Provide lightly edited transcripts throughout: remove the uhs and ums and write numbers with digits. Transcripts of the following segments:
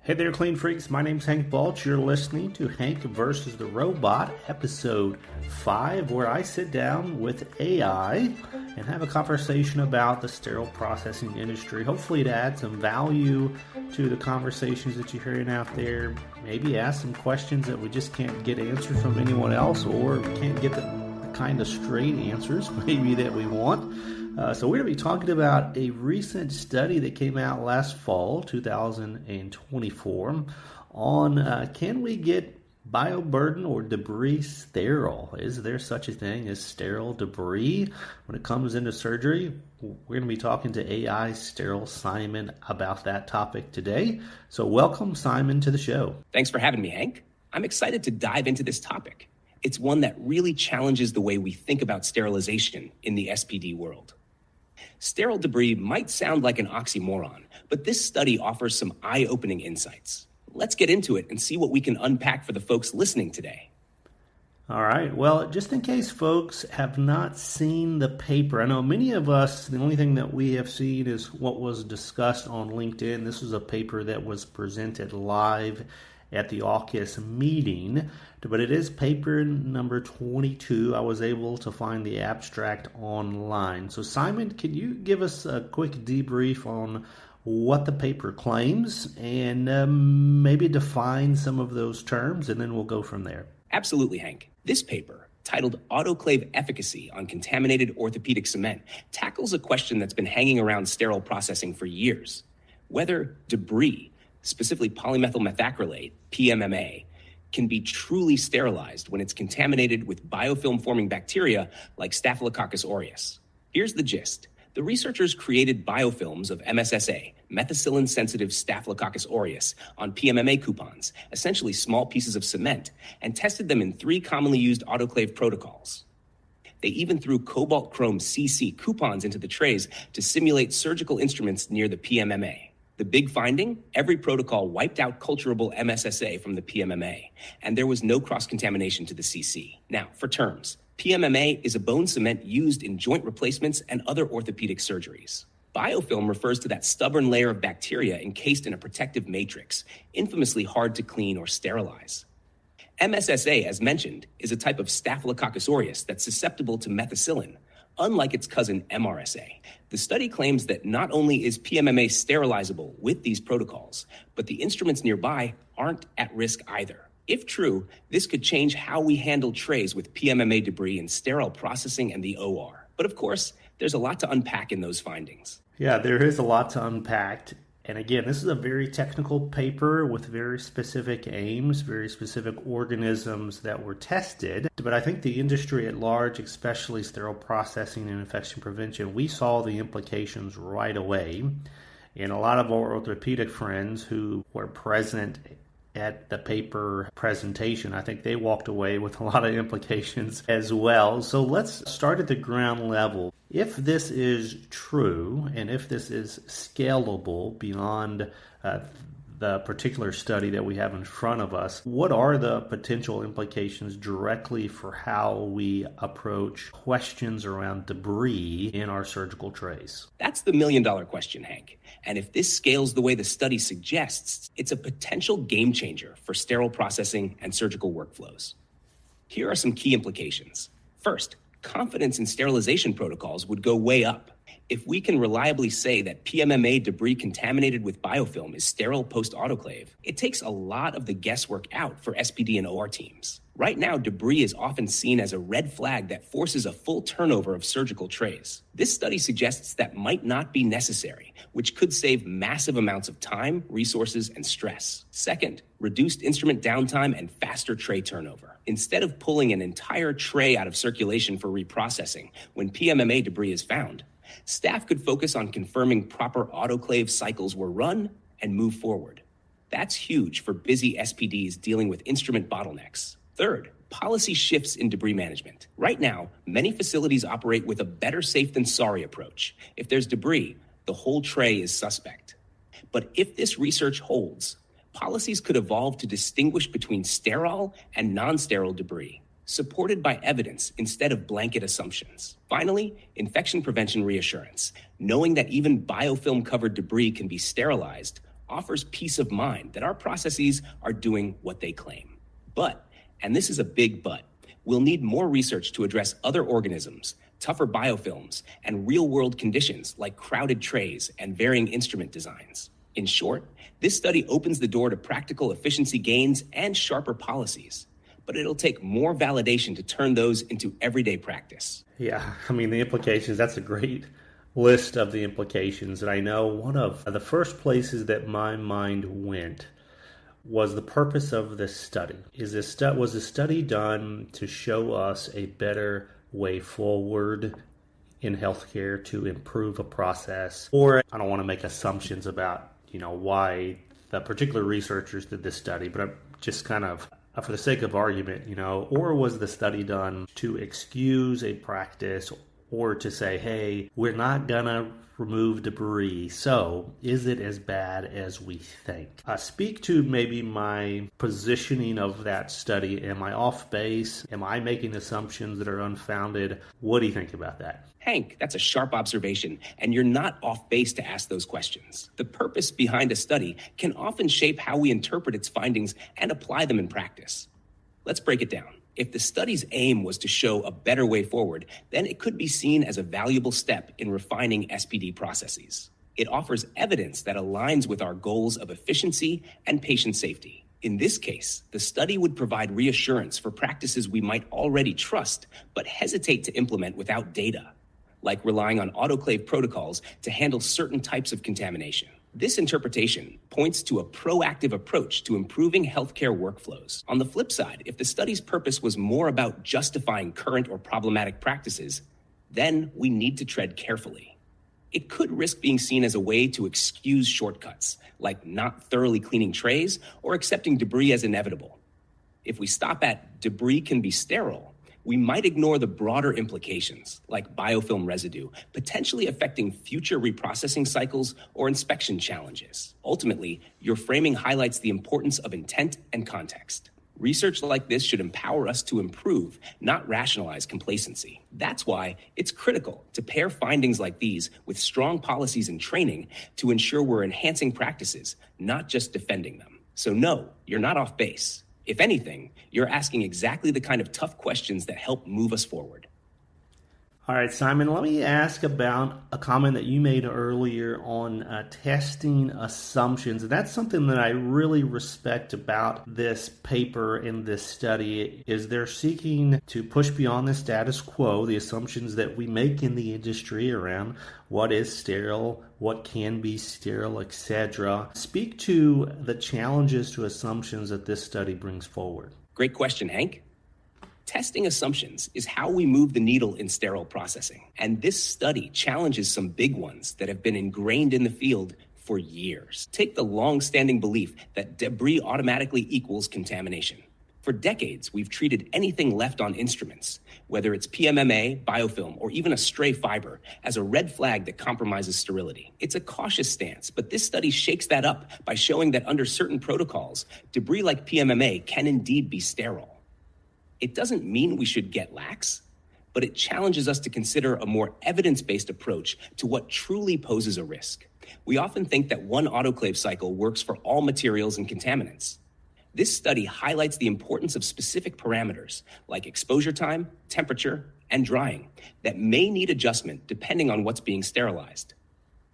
Hey there, clean freaks. My name's Hank Balch. You're listening to Hank versus the Robot, episode 5, where I sit down with AI and have a conversation about the sterile processing industry. Hopefully it adds some value to the conversations that you're hearing out there. Maybe ask some questions that we just can't get answers from anyone else, or can't get the kind of straight answers maybe that we want. So we're going to be talking about a recent study that came out last fall, 2024, on can we get bioburden or debris sterile? Is there such a thing as sterile debris when it comes into surgery? We're going to be talking to AI Sterile Simon about that topic today. So welcome, Simon, to the show. Thanks for having me, Hank. I'm excited to dive into this topic. It's one that really challenges the way we think about sterilization in the SPD world. Sterile debris might sound like an oxymoron, but this study offers some eye-opening insights. Let's get into it and see what we can unpack for the folks listening today. All right. Well, just in case folks have not seen the paper, I know many of us, the only thing that we have seen is what was discussed on LinkedIn. This was a paper that was presented live at the AUKUS meeting, but it is paper number 22. I was able to find the abstract online. So Simon, can you give us a quick debrief on what the paper claims and maybe define some of those terms, and then we'll go from there. Absolutely, Hank. This paper, titled Autoclave Efficacy on Contaminated Orthopedic Cement, tackles a question that's been hanging around sterile processing for years: whether debris, specifically polymethyl methacrylate, PMMA, can be truly sterilized when it's contaminated with biofilm-forming bacteria like Staphylococcus aureus. Here's the gist. The researchers created biofilms of MSSA, methicillin-sensitive Staphylococcus aureus, on PMMA coupons, essentially small pieces of cement, and tested them in 3 commonly used autoclave protocols. They even threw cobalt chrome CC coupons into the trays to simulate surgical instruments near the PMMA. The big finding? Every protocol wiped out culturable MSSA from the PMMA, and there was no cross-contamination to the CC. Now, for terms, PMMA is a bone cement used in joint replacements and other orthopedic surgeries. Biofilm refers to that stubborn layer of bacteria encased in a protective matrix, infamously hard to clean or sterilize. MSSA, as mentioned, is a type of Staphylococcus aureus that's susceptible to methicillin, unlike its cousin MRSA. The study claims that not only is PMMA sterilizable with these protocols, but the instruments nearby aren't at risk either. If true, this could change how we handle trays with PMMA debris in sterile processing and the OR. But of course, there's a lot to unpack in those findings. Yeah, there is a lot to unpack. And again, this is a very technical paper with very specific aims, very specific organisms that were tested. But I think the industry at large, especially sterile processing and infection prevention, we saw the implications right away. And a lot of our orthopedic friends who were present at the paper presentation, I think they walked away with a lot of implications as well. So let's start at the ground level. If this is true, and if this is scalable beyond the particular study that we have in front of us, what are the potential implications directly for how we approach questions around debris in our surgical trays? That's the million-dollar question, Hank. And if this scales the way the study suggests, it's a potential game changer for sterile processing and surgical workflows. Here are some key implications. First, confidence in sterilization protocols would go way up. If we can reliably say that PMMA debris contaminated with biofilm is sterile post-autoclave, it takes a lot of the guesswork out for SPD and OR teams. Right now, debris is often seen as a red flag that forces a full turnover of surgical trays. This study suggests that might not be necessary, which could save massive amounts of time, resources, and stress. Second, reduced instrument downtime and faster tray turnover. Instead of pulling an entire tray out of circulation for reprocessing when PMMA debris is found, staff could focus on confirming proper autoclave cycles were run and move forward. That's huge for busy SPDs dealing with instrument bottlenecks. Third, policy shifts in debris management. Right now, many facilities operate with a better safe than sorry approach. If there's debris, the whole tray is suspect. But if this research holds, policies could evolve to distinguish between sterile and non-sterile debris, supported by evidence instead of blanket assumptions. Finally, infection prevention reassurance. Knowing that even biofilm-covered debris can be sterilized offers peace of mind that our processes are doing what they claim. But, and this is a big but, we'll need more research to address other organisms, tougher biofilms, and real-world conditions like crowded trays and varying instrument designs. In short, this study opens the door to practical efficiency gains and sharper policies, but it'll take more validation to turn those into everyday practice. Yeah, I mean, the implications, that's a great list of the implications. And I know one of the first places that my mind went was the purpose of this study. Was this study done to show us a better way forward in healthcare to improve a process? Or I don't want to make assumptions about, why the particular researchers did this study, but I'm just kind of, for the sake of argument, or was the study done to excuse a practice or to say, hey, we're not going to remove debris, so is it as bad as we think? Speak to maybe my positioning of that study. Am I off base? Am I making assumptions that are unfounded? What do you think about that? Hank, that's a sharp observation, and you're not off base to ask those questions. The purpose behind a study can often shape how we interpret its findings and apply them in practice. Let's break it down. If the study's aim was to show a better way forward, then it could be seen as a valuable step in refining SPD processes. It offers evidence that aligns with our goals of efficiency and patient safety. In this case, the study would provide reassurance for practices we might already trust but hesitate to implement without data, like relying on autoclave protocols to handle certain types of contamination. This interpretation points to a proactive approach to improving healthcare workflows. On the flip side, if the study's purpose was more about justifying current or problematic practices, then we need to tread carefully. It could risk being seen as a way to excuse shortcuts, like not thoroughly cleaning trays or accepting debris as inevitable. If we stop at debris can be sterile, we might ignore the broader implications, like biofilm residue, potentially affecting future reprocessing cycles or inspection challenges. Ultimately, your framing highlights the importance of intent and context. Research like this should empower us to improve, not rationalize complacency. That's why it's critical to pair findings like these with strong policies and training to ensure we're enhancing practices, not just defending them. So no, you're not off base. If anything, you're asking exactly the kind of tough questions that help move us forward. All right, Simon, let me ask about a comment that you made earlier on testing assumptions. And that's something that I really respect about this paper and this study is they're seeking to push beyond the status quo, the assumptions that we make in the industry around what is sterile, what can be sterile, etc. Speak to the challenges to assumptions that this study brings forward. Great question, Hank. Testing assumptions is how we move the needle in sterile processing. And this study challenges some big ones that have been ingrained in the field for years. Take the long-standing belief that debris automatically equals contamination. For decades, we've treated anything left on instruments, whether it's PMMA, biofilm, or even a stray fiber, as a red flag that compromises sterility. It's a cautious stance, but this study shakes that up by showing that under certain protocols, debris like PMMA can indeed be sterile. It doesn't mean we should get lax, but it challenges us to consider a more evidence-based approach to what truly poses a risk. We often think that one autoclave cycle works for all materials and contaminants. This study highlights the importance of specific parameters like exposure time, temperature, and drying that may need adjustment depending on what's being sterilized.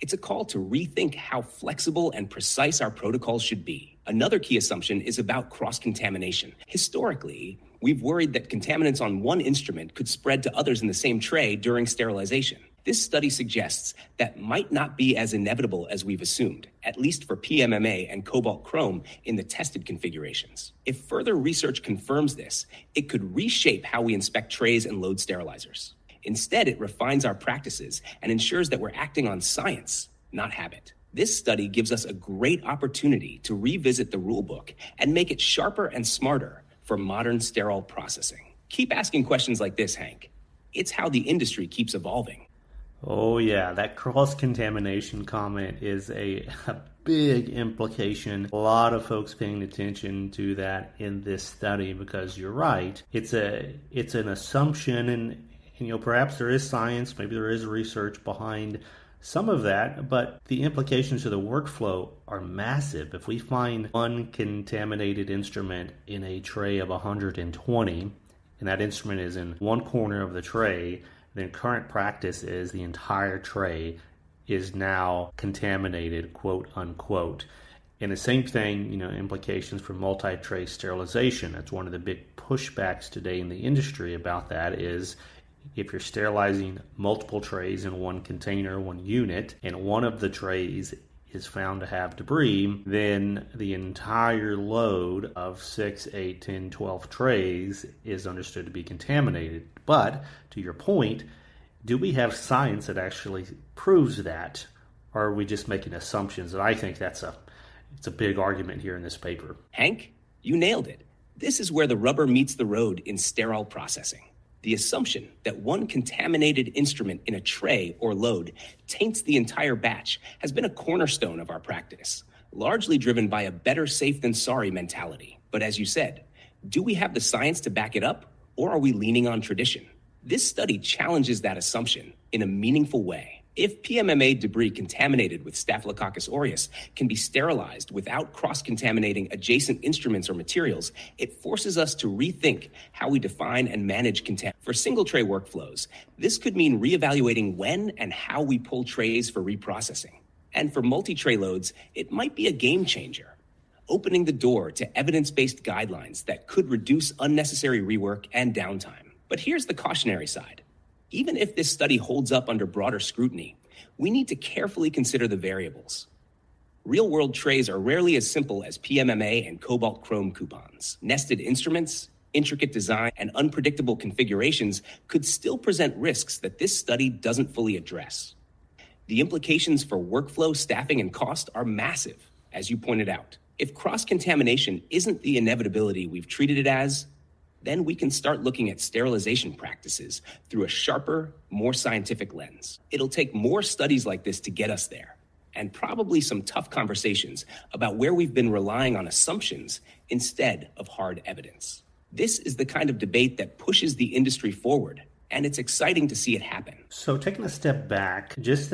It's a call to rethink how flexible and precise our protocols should be. Another key assumption is about cross-contamination. Historically, we've worried that contaminants on one instrument could spread to others in the same tray during sterilization. This study suggests that might not be as inevitable as we've assumed, at least for PMMA and cobalt chrome in the tested configurations. If further research confirms this, it could reshape how we inspect trays and load sterilizers. Instead, it refines our practices and ensures that we're acting on science, not habit. This study gives us a great opportunity to revisit the rulebook and make it sharper and smarter for modern sterile processing. Keep asking questions like this, Hank. It's how the industry keeps evolving. Oh yeah, that cross-contamination comment is a big implication. A lot of folks paying attention to that in this study because you're right. It's an assumption and perhaps there is science, maybe there is research behind some of that, but the implications to the workflow are massive. If we find one contaminated instrument in a tray of 120, and that instrument is in one corner of the tray, then current practice is the entire tray is now contaminated, quote unquote. And the same thing, implications for multi-tray sterilization. That's one of the big pushbacks today in the industry about that is if you're sterilizing multiple trays in one container, one unit, and one of the trays is found to have debris, then the entire load of 6, 8, 10, 12 trays is understood to be contaminated. But to your point, do we have science that actually proves that, or are we just making assumptions? And I think it's a big argument here in this paper. Hank, you nailed it. This is where the rubber meets the road in sterile processing. The assumption that one contaminated instrument in a tray or load taints the entire batch has been a cornerstone of our practice, largely driven by a better safe than sorry mentality. But as you said, do we have the science to back it up, or are we leaning on tradition? This study challenges that assumption in a meaningful way. If PMMA debris contaminated with Staphylococcus aureus can be sterilized without cross-contaminating adjacent instruments or materials, it forces us to rethink how we define and manage contamination. For single-tray workflows, this could mean reevaluating when and how we pull trays for reprocessing. And for multi-tray loads, it might be a game changer, opening the door to evidence-based guidelines that could reduce unnecessary rework and downtime. But here's the cautionary side. Even if this study holds up under broader scrutiny, we need to carefully consider the variables. Real-world trays are rarely as simple as PMMA and cobalt chrome coupons. Nested instruments, intricate design, and unpredictable configurations could still present risks that this study doesn't fully address. The implications for workflow, staffing, and cost are massive, as you pointed out. If cross-contamination isn't the inevitability we've treated it as, then we can start looking at sterilization practices through a sharper, more scientific lens. It'll take more studies like this to get us there, and probably some tough conversations about where we've been relying on assumptions instead of hard evidence. This is the kind of debate that pushes the industry forward, and it's exciting to see it happen. So taking a step back, just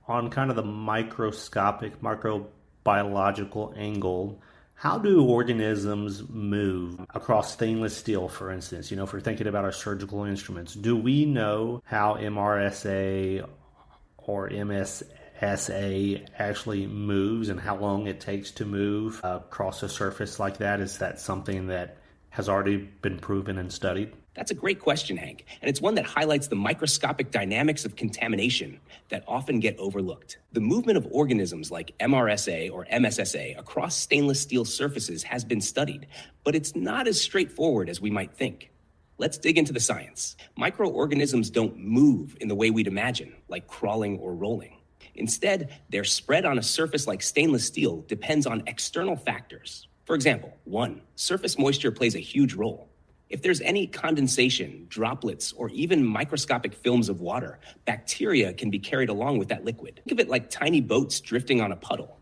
on kind of the microscopic, microbiological angle, how do organisms move across stainless steel, for instance? If we're thinking about our surgical instruments, do we know how MRSA or MSSA actually moves and how long it takes to move across a surface like that? Is that something that has already been proven and studied? That's a great question, Hank, and it's one that highlights the microscopic dynamics of contamination that often get overlooked. The movement of organisms like MRSA or MSSA across stainless steel surfaces has been studied, but it's not as straightforward as we might think. Let's dig into the science. Microorganisms don't move in the way we'd imagine, like crawling or rolling. Instead, their spread on a surface like stainless steel depends on external factors. For example, 1, surface moisture plays a huge role. If there's any condensation, droplets, or even microscopic films of water, bacteria can be carried along with that liquid. Think of it like tiny boats drifting on a puddle.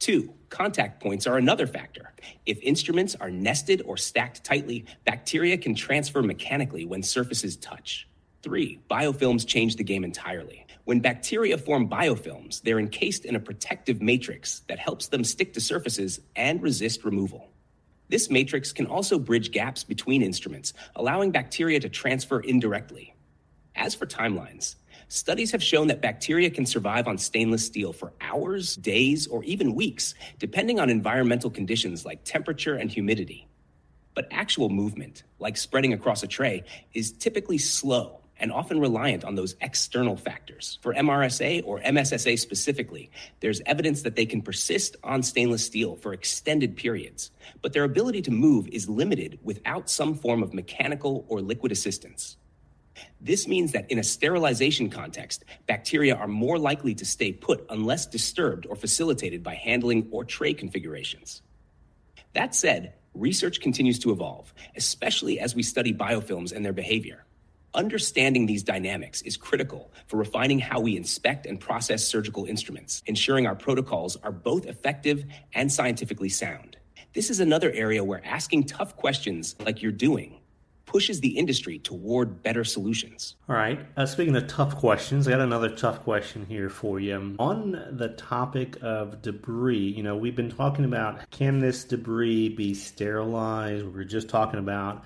2, contact points are another factor. If instruments are nested or stacked tightly, bacteria can transfer mechanically when surfaces touch. 3, biofilms change the game entirely. When bacteria form biofilms, they're encased in a protective matrix that helps them stick to surfaces and resist removal. This matrix can also bridge gaps between instruments, allowing bacteria to transfer indirectly. As for timelines, studies have shown that bacteria can survive on stainless steel for hours, days, or even weeks, depending on environmental conditions like temperature and humidity. But actual movement, like spreading across a tray, is typically slow and often reliant on those external factors. For MRSA or MSSA specifically, there's evidence that they can persist on stainless steel for extended periods, but their ability to move is limited without some form of mechanical or liquid assistance. This means that in a sterilization context, bacteria are more likely to stay put unless disturbed or facilitated by handling or tray configurations. That said, research continues to evolve, especially as we study biofilms and their behavior. Understanding these dynamics is critical for refining how we inspect and process surgical instruments, ensuring our protocols are both effective and scientifically sound. This is another area where asking tough questions like you're doing pushes the industry toward better solutions. All right. Speaking of tough questions, I got another tough question here for you. On the topic of debris, we've been talking about, can this debris be sterilized? We were just talking about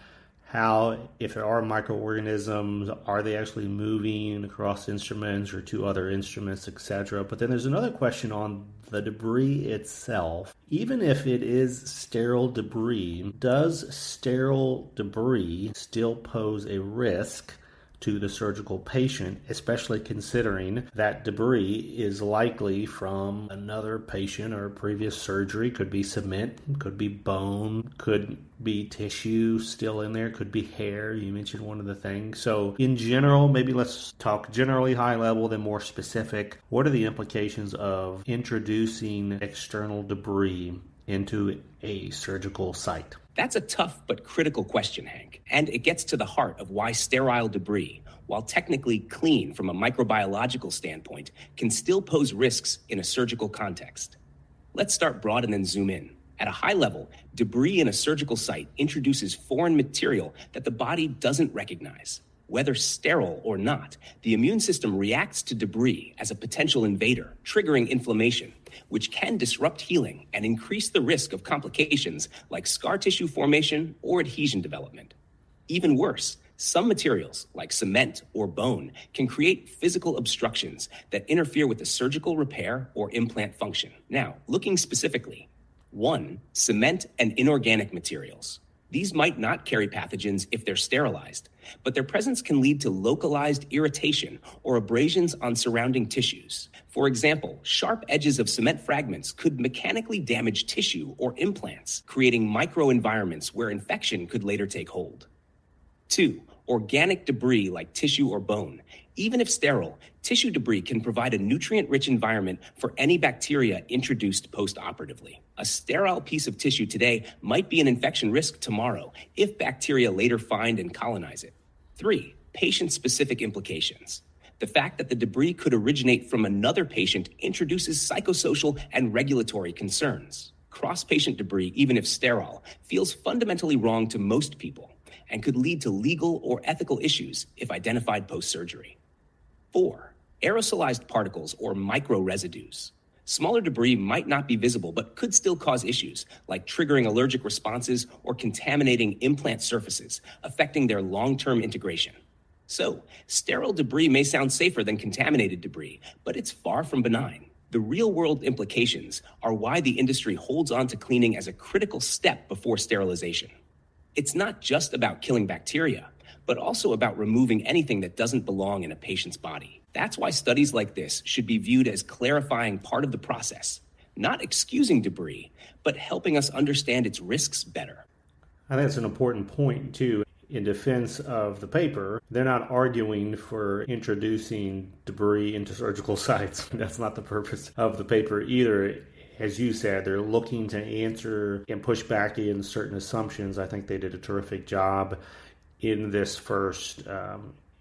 how, if there are microorganisms, are they actually moving across instruments or to other instruments, etc. But then there's another question on the debris itself. Even if it is sterile debris, does sterile debris still pose a risk to the surgical patient, especially considering that debris is likely from another patient or previous surgery? Could be cement, could be bone, could be tissue still in there, could be hair. You mentioned one of the things. So in general, maybe let's talk generally high level, then more specific. What are the implications of introducing external debris into a surgical site? That's a tough but critical question, Hank, and it gets to the heart of why sterile debris, while technically clean from a microbiological standpoint, can still pose risks in a surgical context. Let's start broad and then zoom in. At a high level, debris in a surgical site introduces foreign material that the body doesn't recognize. Whether sterile or not, the immune system reacts to debris as a potential invader, triggering inflammation, which can disrupt healing and increase the risk of complications like scar tissue formation or adhesion development. Even worse, some materials, like cement or bone, can create physical obstructions that interfere with the surgical repair or implant function. Now, looking specifically, 1. Cement and inorganic materials. These might not carry pathogens if they're sterilized, but their presence can lead to localized irritation or abrasions on surrounding tissues. For example, sharp edges of cement fragments could mechanically damage tissue or implants, creating microenvironments where infection could later take hold. 2. Organic debris like tissue or bone. Even if sterile, tissue debris can provide a nutrient-rich environment for any bacteria introduced post-operatively. A sterile piece of tissue today might be an infection risk tomorrow if bacteria later find and colonize it. 3. Patient-specific implications. The fact that the debris could originate from another patient introduces psychosocial and regulatory concerns. Cross-patient debris, even if sterile, feels fundamentally wrong to most people and could lead to legal or ethical issues if identified post-surgery. 4. Aerosolized particles or micro-residues. Smaller debris might not be visible but could still cause issues, like triggering allergic responses or contaminating implant surfaces, affecting their long-term integration. So, sterile debris may sound safer than contaminated debris, but it's far from benign. The real-world implications are why the industry holds on to cleaning as a critical step before sterilization. It's not just about killing bacteria, but also about removing anything that doesn't belong in a patient's body. That's why studies like this should be viewed as clarifying part of the process, not excusing debris, but helping us understand its risks better. I think that's an important point, too. In defense of the paper, they're not arguing for introducing debris into surgical sites. That's not the purpose of the paper either. As you said, they're looking to answer and push back in certain assumptions. I think they did a terrific job in this first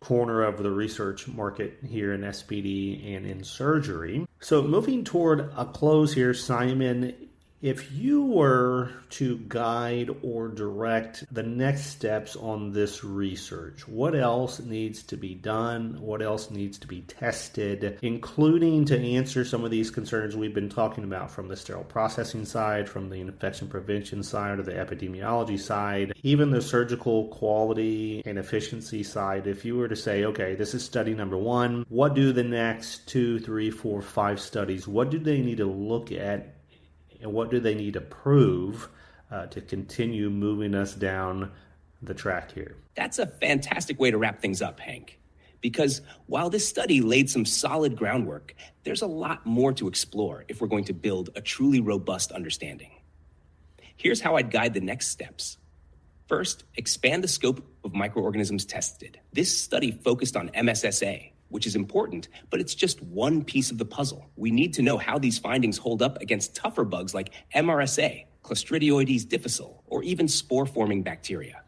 corner of the research market here in SPD and in surgery. So moving toward a close here, Simon, if you were to guide or direct the next steps on this research, what else needs to be done? What else needs to be tested, including to answer some of these concerns we've been talking about from the sterile processing side, from the infection prevention side, or the epidemiology side, even the surgical quality and efficiency side? If you were to say, okay, this is study number 1, what do the next 2, 3, 4, 5 studies, what do they need to look at? And what do they need to prove to continue moving us down the track here? That's a fantastic way to wrap things up, Hank. Because while this study laid some solid groundwork, there's a lot more to explore if we're going to build a truly robust understanding. Here's how I'd guide the next steps. First, expand the scope of microorganisms tested. This study focused on MSSA, which is important, but it's just one piece of the puzzle. We need to know how these findings hold up against tougher bugs like MRSA, Clostridioides difficile, or even spore-forming bacteria.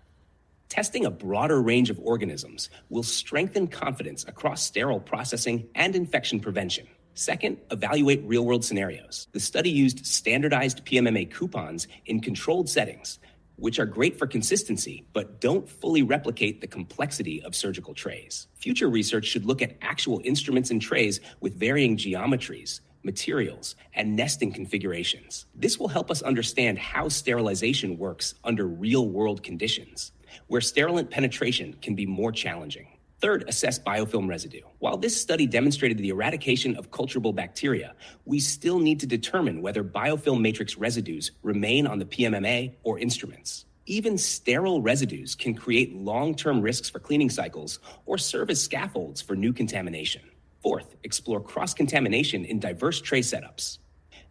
Testing a broader range of organisms will strengthen confidence across sterile processing and infection prevention. Second, evaluate real-world scenarios. The study used standardized PMMA coupons in controlled settings, which are great for consistency, but don't fully replicate the complexity of surgical trays. Future research should look at actual instruments and trays with varying geometries, materials, and nesting configurations. This will help us understand how sterilization works under real-world conditions, where sterilant penetration can be more challenging. Third, assess biofilm residue. While this study demonstrated the eradication of culturable bacteria, we still need to determine whether biofilm matrix residues remain on the PMMA or instruments. Even sterile residues can create long-term risks for cleaning cycles or serve as scaffolds for new contamination. Fourth, explore cross-contamination in diverse tray setups.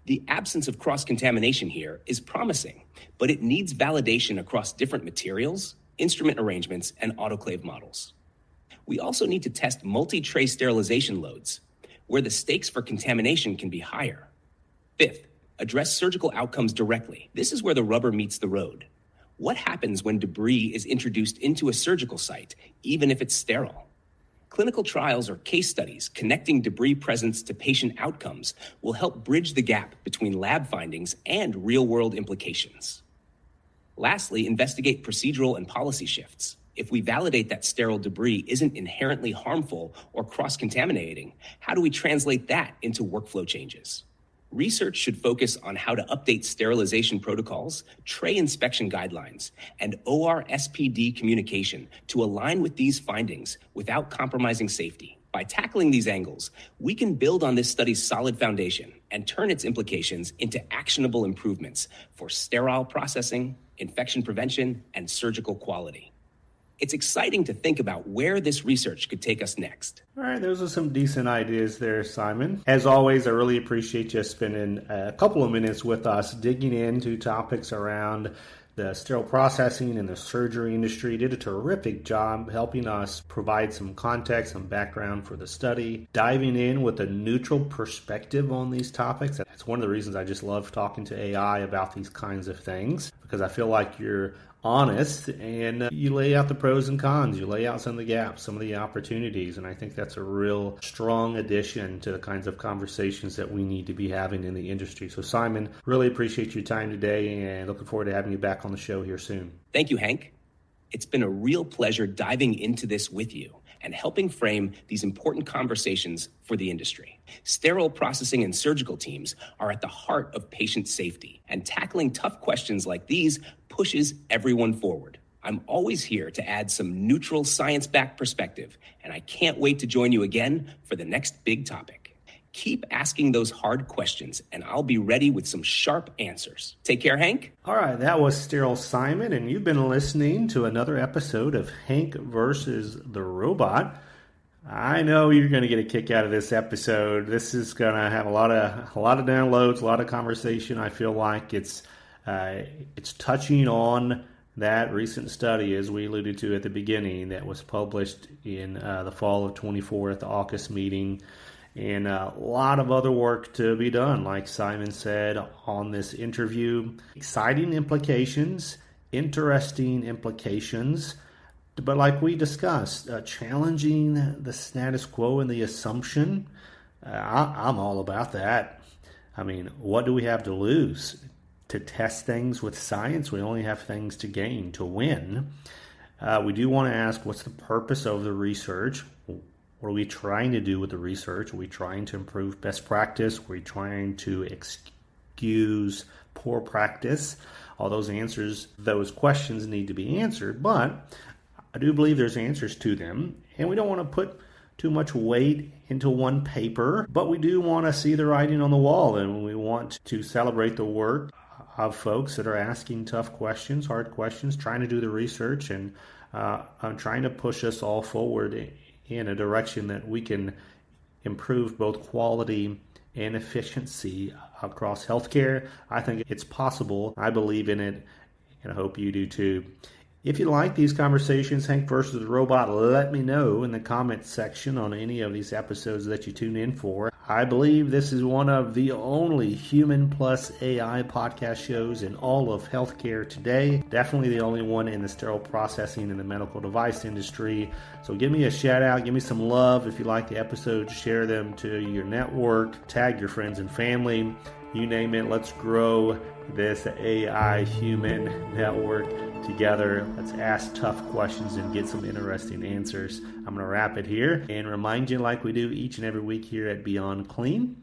The absence of cross-contamination here is promising, but it needs validation across different materials, instrument arrangements, and autoclave models. We also need to test multi-tray sterilization loads, where the stakes for contamination can be higher. Fifth, address surgical outcomes directly. This is where the rubber meets the road. What happens when debris is introduced into a surgical site, even if it's sterile? Clinical trials or case studies connecting debris presence to patient outcomes will help bridge the gap between lab findings and real-world implications. Lastly, investigate procedural and policy shifts. If we validate that sterile debris isn't inherently harmful or cross-contaminating, how do we translate that into workflow changes? Research should focus on how to update sterilization protocols, tray inspection guidelines, and OR-SPD communication to align with these findings without compromising safety. By tackling these angles, we can build on this study's solid foundation and turn its implications into actionable improvements for sterile processing, infection prevention, and surgical quality. It's exciting to think about where this research could take us next. All right, those are some decent ideas there, Simon. As always, I really appreciate you spending a couple of minutes with us digging into topics around the sterile processing and the surgery industry. You did a terrific job helping us provide some context and background for the study, diving in with a neutral perspective on these topics. That's one of the reasons I just love talking to AI about these kinds of things, because I feel like you're honest and you lay out the pros and cons, you lay out some of the gaps, some of the opportunities, and I think that's a real strong addition to the kinds of conversations that we need to be having in the industry. So Simon, really appreciate your time today and looking forward to having you back on the show here soon. Thank you, Hank. It's been a real pleasure diving into this with you and helping frame these important conversations for the industry. Sterile processing and surgical teams are at the heart of patient safety, and tackling tough questions like these pushes everyone forward. I'm always here to add some neutral science-backed perspective, and I can't wait to join you again for the next big topic. Keep asking those hard questions, and I'll be ready with some sharp answers. Take care, Hank. All right, that was Sterile Simon, and you've been listening to another episode of Hank versus the Robot. I know you're going to get a kick out of this episode. This is going to have a lot of downloads, a lot of conversation. I feel like it's touching on that recent study, as we alluded to at the beginning, that was published in the fall of 24 at the AUKUS meeting. And a lot of other work to be done, like Simon said on this interview. Exciting implications, interesting implications, but like we discussed, challenging the status quo and the assumption. I'm all about that. I mean, what do we have to lose? To test things with science, we only have things to gain, to win. We do want to ask, what's the purpose of the research? What are we trying to do with the research? Are we trying to improve best practice? Are we trying to excuse poor practice? All those questions need to be answered, but I do believe there's answers to them, and we don't want to put too much weight into one paper, but we do want to see the writing on the wall, and we want to celebrate the work of folks that are asking tough questions, hard questions, trying to do the research, and trying to push us all forward in a direction that we can improve both quality and efficiency across healthcare. I think it's possible. I believe in it, and I hope you do too. If you like these conversations, Hank versus the Robot, let me know in the comments section on any of these episodes that you tune in for. I believe this is one of the only human plus AI podcast shows in all of healthcare today. Definitely the only one in the sterile processing and the medical device industry. So give me a shout out, give me some love. If you like the episodes, share them to your network, tag your friends and family. You name it. Let's grow this AI human network together. Let's ask tough questions and get some interesting answers. I'm going to wrap it here and remind you, like we do each and every week here at Beyond Clean,